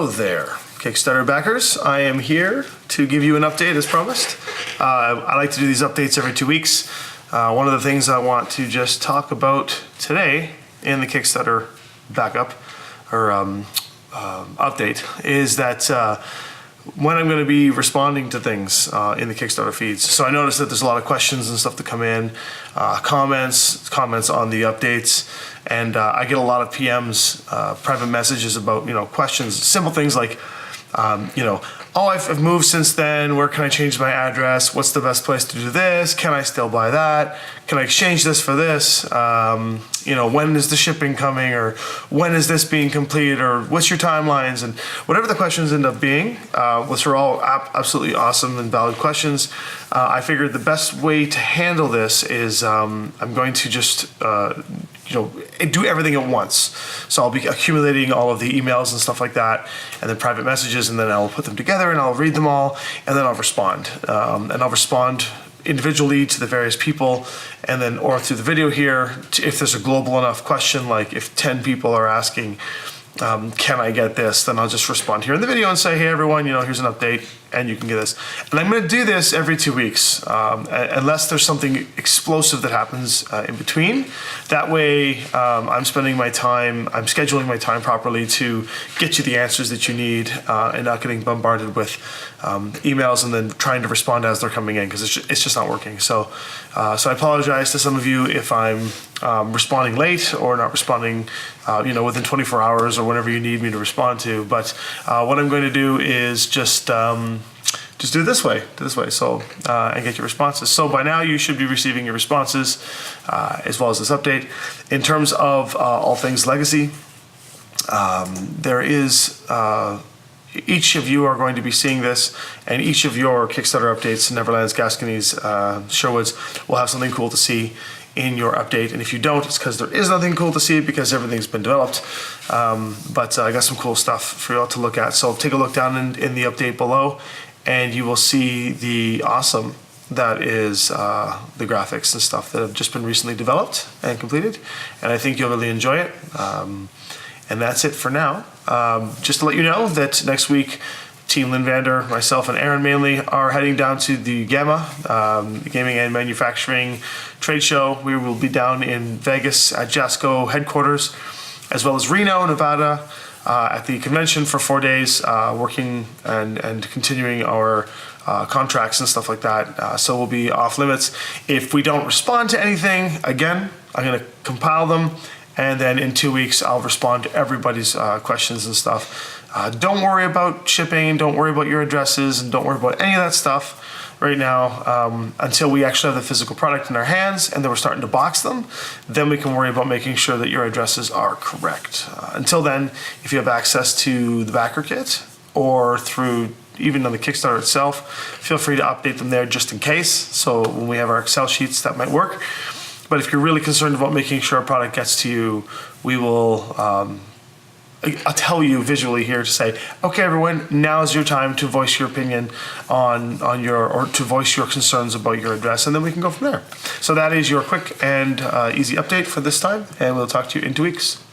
Hello there, Kickstarter backers. I am here to give you an update as promised. I like to do these updates every 2 weeks. One of the things I want to just talk about today in the Kickstarter backup or update is that when I'm going to be responding to things in the Kickstarter feeds. So I noticed that there's a lot of questions and stuff that come in, comments on the updates, and I get a lot of PMs, private messages about questions, simple things like oh, I've moved since then. Where can I change my address? What's the best place to do this? Can I still buy that? Can I exchange this for this? When is the shipping coming? Or when is this being completed? Or what's your timelines? And whatever the questions end up being, which are all absolutely awesome and valid questions, I figured the best way to handle this is I'm going to just do everything at once. So I'll be accumulating all of the emails and stuff like that, and then private messages, and then I'll put them together and I'll read them all, and then I'll respond. And I'll respond individually to the various people, and then or through the video here, if there's a global enough question, like if 10 people are asking, can I get this? Then I'll just respond here in the video and say, hey everyone, here's an update and you can get this. And I'm gonna do this every 2 weeks, unless there's something explosive that happens in between. That way I'm scheduling my time properly to get you the answers that you need and not getting bombarded with emails and then trying to respond as they're coming in, because it's just not working. So I apologize to some of you if I'm responding late or not responding within 24 hours or whenever you need me to respond to. But what I'm going to do is just do it this way, so and get your responses. So by now you should be receiving your responses as well as this update. In terms of all things legacy, there is each of you are going to be seeing this, and each of your Kickstarter updates, Neverlands, Gascony's, Sherwoods, will have something cool to see in your update. And if you don't, it's because there is nothing cool to see, because everything's been developed. But I got some cool stuff for you all to look at. So take a look down in the update below, and you will see the awesome that is the graphics and stuff that have just been recently developed and completed. And I think you'll really enjoy it. And that's it for now. Just to let you know that next week, Team Linvander, myself, and Aaron mainly are heading down to the GAMA, Gaming and Manufacturing Trade Show. We will be down in Vegas at JASCO headquarters, as well as Reno, Nevada, at the convention for 4 days, working and continuing our contracts and stuff like that. So we'll be off limits. If we don't respond to anything, again, I'm going to compile them, and then in 2 weeks, I'll respond to everybody's questions and stuff. Don't worry about shipping, don't worry about your addresses, and don't worry about any of that stuff right now until we actually have the physical product in our hands and then we're starting to box them. Then we can worry about making sure that your addresses are correct. Until then, if you have access to the backer kit or through even on the Kickstarter itself, feel free to update them there just in case. So when we have our Excel sheets, that might work. But if you're really concerned about making sure a product gets to you, we will I'll tell you visually here to say, okay, everyone, now is your time to voice your opinion or to voice your concerns about your address, and then we can go from there. So that is your quick and easy update for this time, and we'll talk to you in 2 weeks.